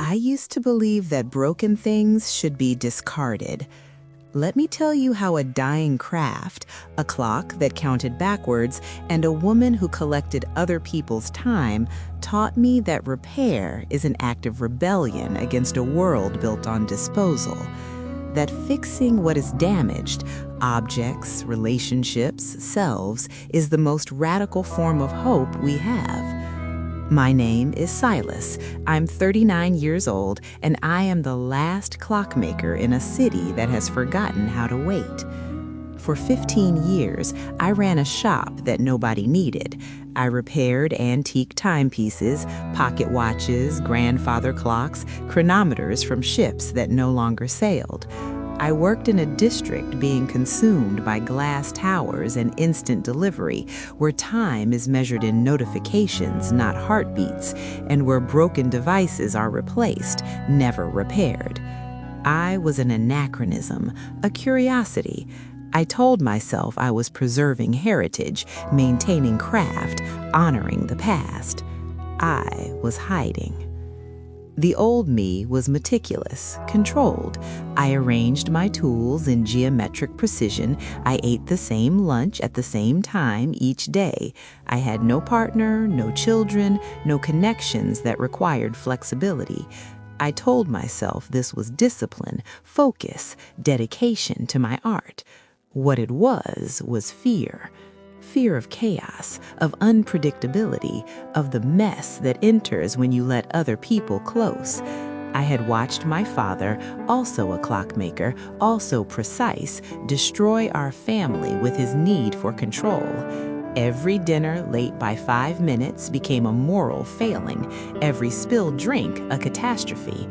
I used to believe that broken things should be discarded. Let me tell you how a dying craft, a clock that counted backwards, and a woman who collected other people's time taught me that repair is an act of rebellion against a world built on disposal. That fixing what is damaged, objects, relationships, selves, is the most radical form of hope we have. My name is Silas. I'm 39 years old, and I am the last clockmaker in a city that has forgotten how to wait. For 15 years, I ran a shop that nobody needed. I repaired antique timepieces, pocket watches, grandfather clocks, chronometers from ships that no longer sailed. I worked in a district being consumed by glass towers and instant delivery, where time is measured in notifications, not heartbeats, and where broken devices are replaced, never repaired. I was an anachronism, a curiosity. I told myself I was preserving heritage, maintaining craft, honoring the past. I was hiding. The old me was meticulous, controlled. I arranged my tools in geometric precision. I ate the same lunch at the same time each day. I had no partner, no children, no connections that required flexibility. I told myself this was discipline, focus, dedication to my art. What it was fear. Fear of chaos, of unpredictability, of the mess that enters when you let other people close. I had watched my father, also a clockmaker, also precise, destroy our family with his need for control. Every dinner late by 5 minutes became a moral failing, every spilled drink a catastrophe.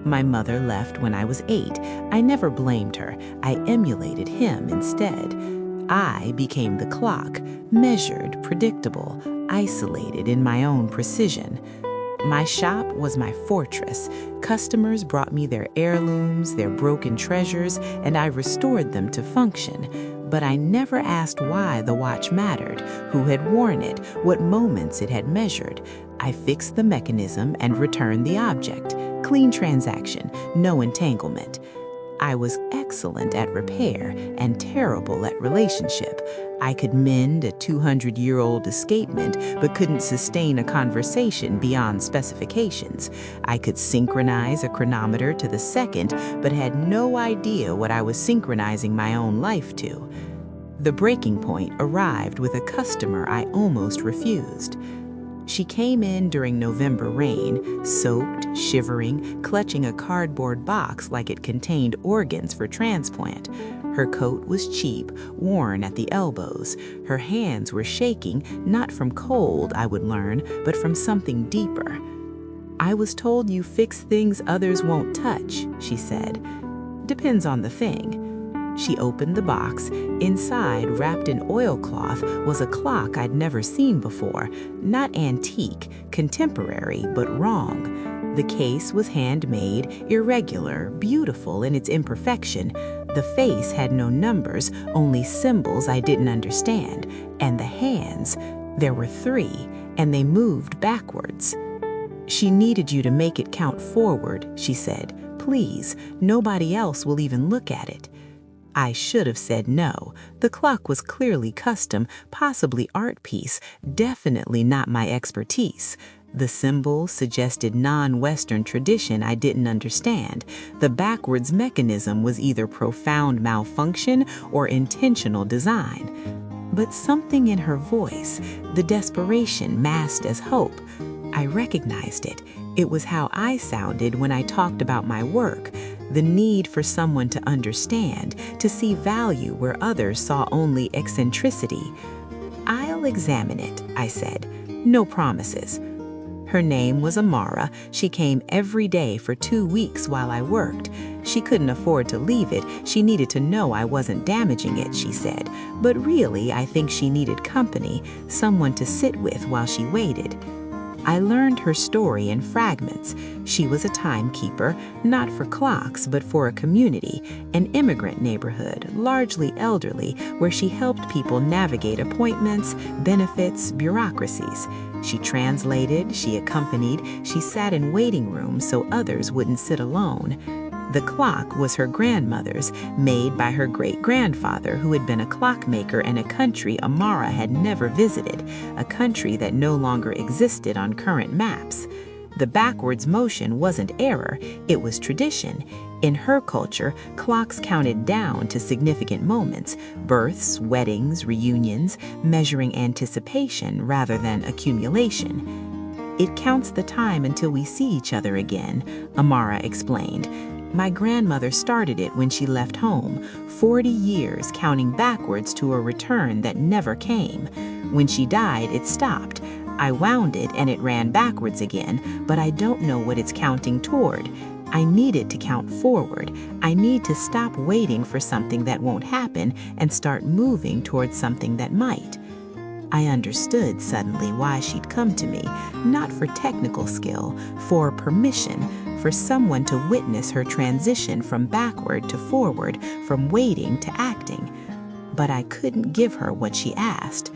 My mother left when I was 8. I never blamed her. I emulated him instead. I became the clock, measured, predictable, isolated in my own precision. My shop was my fortress. Customers brought me their heirlooms, their broken treasures, and I restored them to function. But I never asked why the watch mattered, who had worn it, what moments it had measured. I fixed the mechanism and returned the object. Clean transaction, no entanglement. I was excellent at repair and terrible at relationship. I could mend a 200-year-old escapement, but couldn't sustain a conversation beyond specifications. I could synchronize a chronometer to the second, but had no idea what I was synchronizing my own life to. The breaking point arrived with a customer I almost refused. She came in during November rain, soaked, shivering, clutching a cardboard box like it contained organs for transplant. Her coat was cheap, worn at the elbows. Her hands were shaking, not from cold, I would learn, but from something deeper. "I was told you fix things others won't touch," she said. "Depends on the thing." She opened the box. Inside, wrapped in oilcloth, was a clock I'd never seen before. Not antique, contemporary, but wrong. The case was handmade, irregular, beautiful in its imperfection. The face had no numbers, only symbols I didn't understand. And the hands, there were 3, and they moved backwards. "She needed you to make it count forward," she said. "Please, nobody else will even look at it." I should have said no. The clock was clearly custom, possibly art piece, definitely not my expertise. The symbol suggested non-Western tradition I didn't understand. The backwards mechanism was either profound malfunction or intentional design. But something in her voice, the desperation masked as hope, I recognized it. It was how I sounded when I talked about my work. The need for someone to understand, to see value where others saw only eccentricity. "I'll examine it," I said. "No promises." Her name was Amara. She came every day for 2 weeks while I worked. She couldn't afford to leave it. She needed to know I wasn't damaging it, she said. But really, I think she needed company, someone to sit with while she waited. I learned her story in fragments. She was a timekeeper, not for clocks, but for a community, an immigrant neighborhood, largely elderly, where she helped people navigate appointments, benefits, bureaucracies. She translated, she accompanied, she sat in waiting rooms so others wouldn't sit alone. The clock was her grandmother's, made by her great-grandfather, who had been a clockmaker in a country Amara had never visited, a country that no longer existed on current maps. The backwards motion wasn't error, it was tradition. In her culture, clocks counted down to significant moments, births, weddings, reunions, measuring anticipation rather than accumulation. "It counts the time until we see each other again," Amara explained. "My grandmother started it when she left home, 40 years counting backwards to a return that never came. When she died, it stopped. I wound it and it ran backwards again, but I don't know what it's counting toward. I need it to count forward. I need to stop waiting for something that won't happen and start moving towards something that might." I understood suddenly why she'd come to me, not for technical skill, for permission, for someone to witness her transition from backward to forward, from waiting to acting. But I couldn't give her what she asked.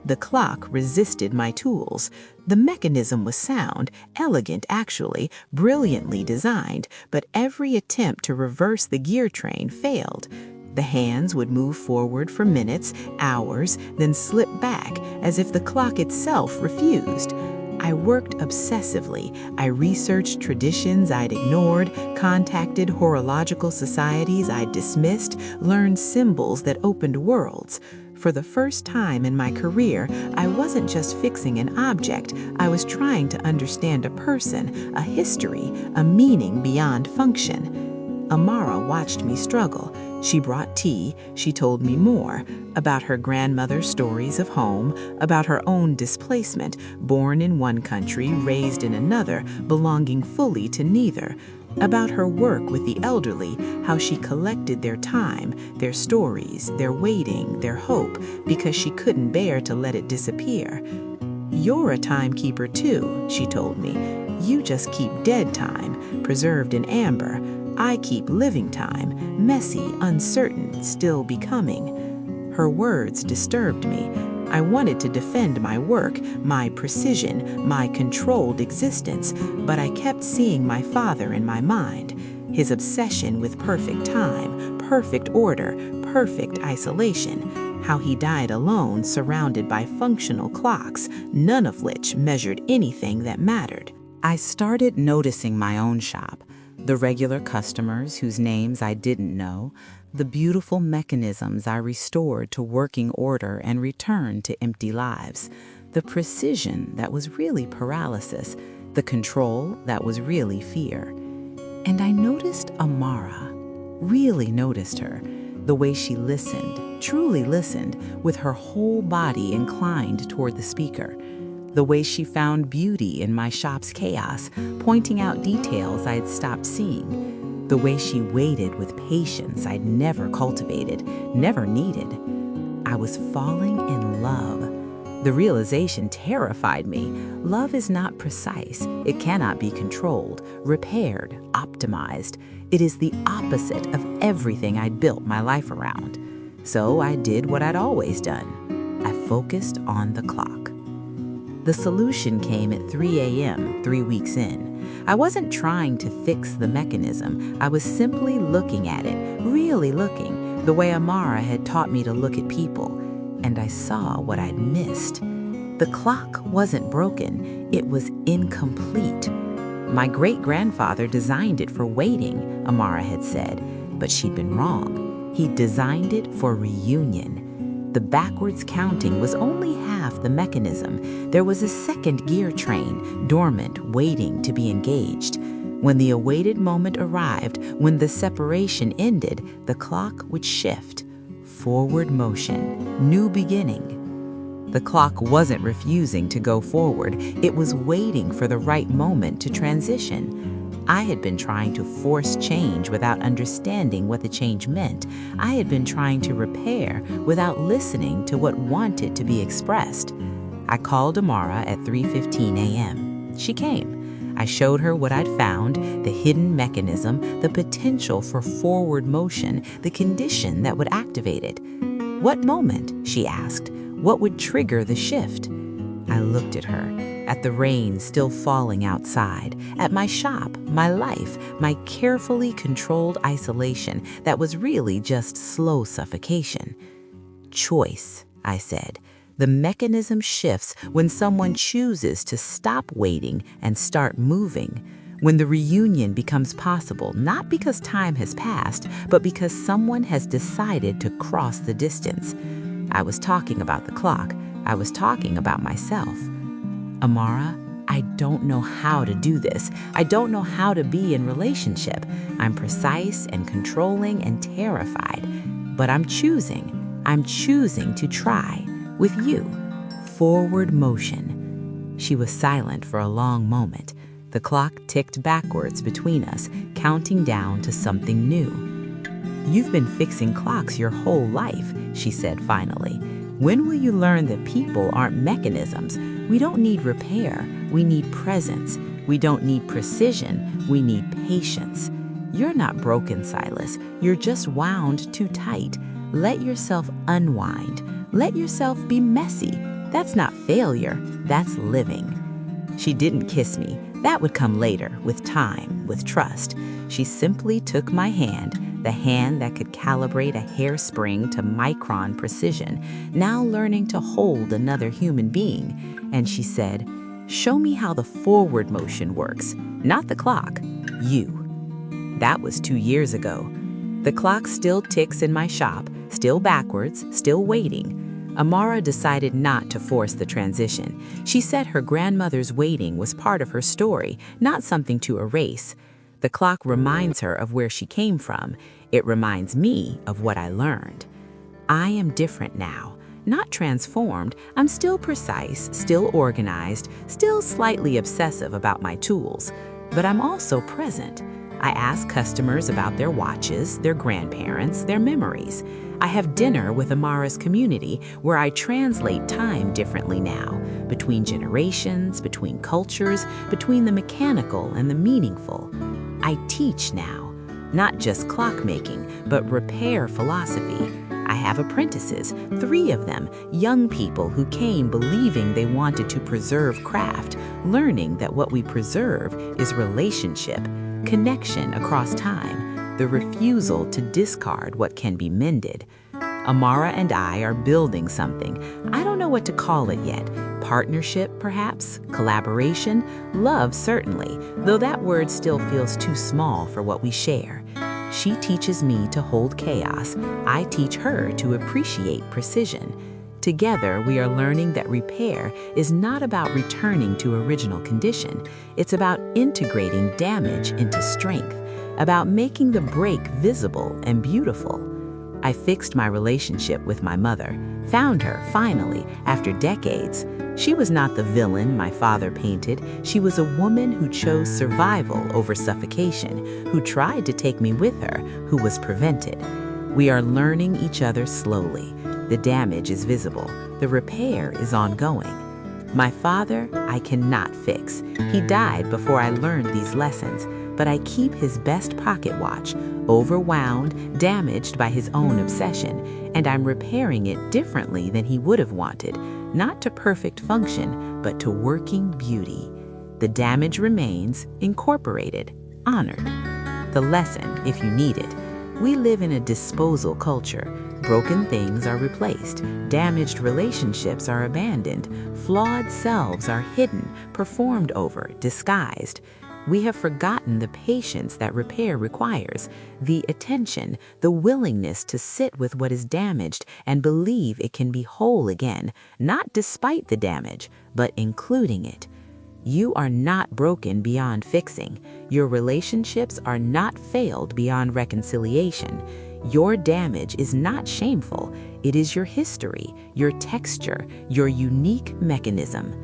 The clock resisted my tools. The mechanism was sound, elegant actually, brilliantly designed, but every attempt to reverse the gear train failed. The hands would move forward for minutes, hours, then slip back as if the clock itself refused. I worked obsessively. I researched traditions I'd ignored, contacted horological societies I'd dismissed, learned symbols that opened worlds. For the first time in my career, I wasn't just fixing an object. I was trying to understand a person, a history, a meaning beyond function. Amara watched me struggle. She brought tea. She told me more about her grandmother's stories of home, about her own displacement, born in one country, raised in another, belonging fully to neither, about her work with the elderly, how she collected their time, their stories, their waiting, their hope, because she couldn't bear to let it disappear. "You're a timekeeper too," she told me. "You just keep dead time, preserved in amber. I keep living time, messy, uncertain, still becoming." Her words disturbed me. I wanted to defend my work, my precision, my controlled existence, but I kept seeing my father in my mind, his obsession with perfect time, perfect order, perfect isolation, how he died alone, surrounded by functional clocks, none of which measured anything that mattered. I started noticing my own shop, the regular customers whose names I didn't know, the beautiful mechanisms I restored to working order and returned to empty lives, the precision that was really paralysis, the control that was really fear. And I noticed Amara, really noticed her, the way she listened, truly listened, with her whole body inclined toward the speaker. The way she found beauty in my shop's chaos, pointing out details I'd stopped seeing. The way she waited with patience I'd never cultivated, never needed. I was falling in love. The realization terrified me. Love is not precise. It cannot be controlled, repaired, optimized. It is the opposite of everything I'd built my life around. So I did what I'd always done. I focused on the clock. The solution came at 3 a.m., 3 weeks in. I wasn't trying to fix the mechanism. I was simply looking at it, really looking, the way Amara had taught me to look at people. And I saw what I'd missed. The clock wasn't broken. It was incomplete. My great-grandfather designed it for waiting, Amara had said, but she'd been wrong. He designed it for reunion. The backwards counting was only half the mechanism. There was a second gear train, dormant, waiting to be engaged. When the awaited moment arrived, when the separation ended, the clock would shift. Forward motion, new beginning. The clock wasn't refusing to go forward. It was waiting for the right moment to transition. I had been trying to force change without understanding what the change meant. I had been trying to repair without listening to what wanted to be expressed. I called Amara at 3:15 a.m. She came. I showed her what I'd found, the hidden mechanism, the potential for forward motion, the condition that would activate it. "What moment?" she asked. "What would trigger the shift?" I looked at her, at the rain still falling outside, at my shop, my life, my carefully controlled isolation that was really just slow suffocation. "Choice," I said. "The mechanism shifts when someone chooses to stop waiting and start moving. When the reunion becomes possible, not because time has passed, but because someone has decided to cross the distance." I was talking about the clock. I was talking about myself. "Amara, I don't know how to do this. I don't know how to be in relationship. I'm precise and controlling and terrified. But I'm choosing to try with you. Forward motion." She was silent for a long moment. The clock ticked backwards between us, counting down to something new. "You've been fixing clocks your whole life," she said finally. "When will you learn that people aren't mechanisms? We don't need repair, we need presence. We don't need precision, we need patience. You're not broken, Silas. You're just wound too tight. Let yourself unwind. Let yourself be messy. That's not failure, that's living." She didn't kiss me. That would come later, with time, with trust. She simply took my hand, the hand that could calibrate a hairspring to micron precision, now learning to hold another human being. And she said, "Show me how the forward motion works, not the clock, you." That was 2 years ago. The clock still ticks in my shop, still backwards, still waiting. Amara decided not to force the transition. She said her grandmother's waiting was part of her story, not something to erase. The clock reminds her of where she came from. It reminds me of what I learned. I am different now, not transformed. I'm still precise, still organized, still slightly obsessive about my tools. But I'm also present. I ask customers about their watches, their grandparents, their memories. I have dinner with Amara's community where I translate time differently now, between generations, between cultures, between the mechanical and the meaningful. I teach now, not just clockmaking, but repair philosophy. I have apprentices, 3 of them, young people who came believing they wanted to preserve craft, learning that what we preserve is relationship, connection across time, the refusal to discard what can be mended. Amara and I are building something. I don't know what to call it yet. Partnership, perhaps? Collaboration? Love, certainly, though that word still feels too small for what we share. She teaches me to hold chaos. I teach her to appreciate precision. Together, we are learning that repair is not about returning to original condition. It's about integrating damage into strength, about making the break visible and beautiful. I fixed my relationship with my mother, found her, finally, after decades. She was not the villain my father painted. She was a woman who chose survival over suffocation, who tried to take me with her, who was prevented. We are learning each other slowly. The damage is visible. The repair is ongoing. My father, I cannot fix. He died before I learned these lessons, but I keep his best pocket watch, overwound, damaged by his own obsession, and I'm repairing it differently than he would have wanted, not to perfect function, but to working beauty. The damage remains, incorporated, honored. The lesson, if you need it. We live in a disposal culture. Broken things are replaced, damaged relationships are abandoned, flawed selves are hidden, performed over, disguised. We have forgotten the patience that repair requires, the attention, the willingness to sit with what is damaged and believe it can be whole again, not despite the damage, but including it. You are not broken beyond fixing. Your relationships are not failed beyond reconciliation. Your damage is not shameful. It is your history, your texture, your unique mechanism.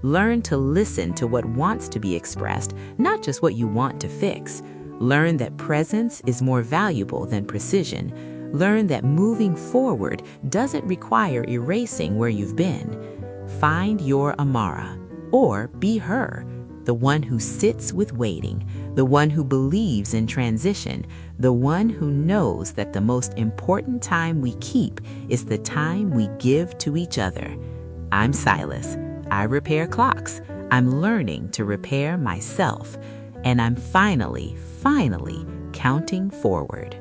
Learn to listen to what wants to be expressed, not just what you want to fix. Learn that presence is more valuable than precision. Learn that moving forward doesn't require erasing where you've been. Find your Amara, or be her. the one who sits with waiting, the one who believes in transition, the one who knows that the most important time we keep is the time we give to each other. I'm Silas. I repair clocks. I'm learning to repair myself. And I'm finally counting forward.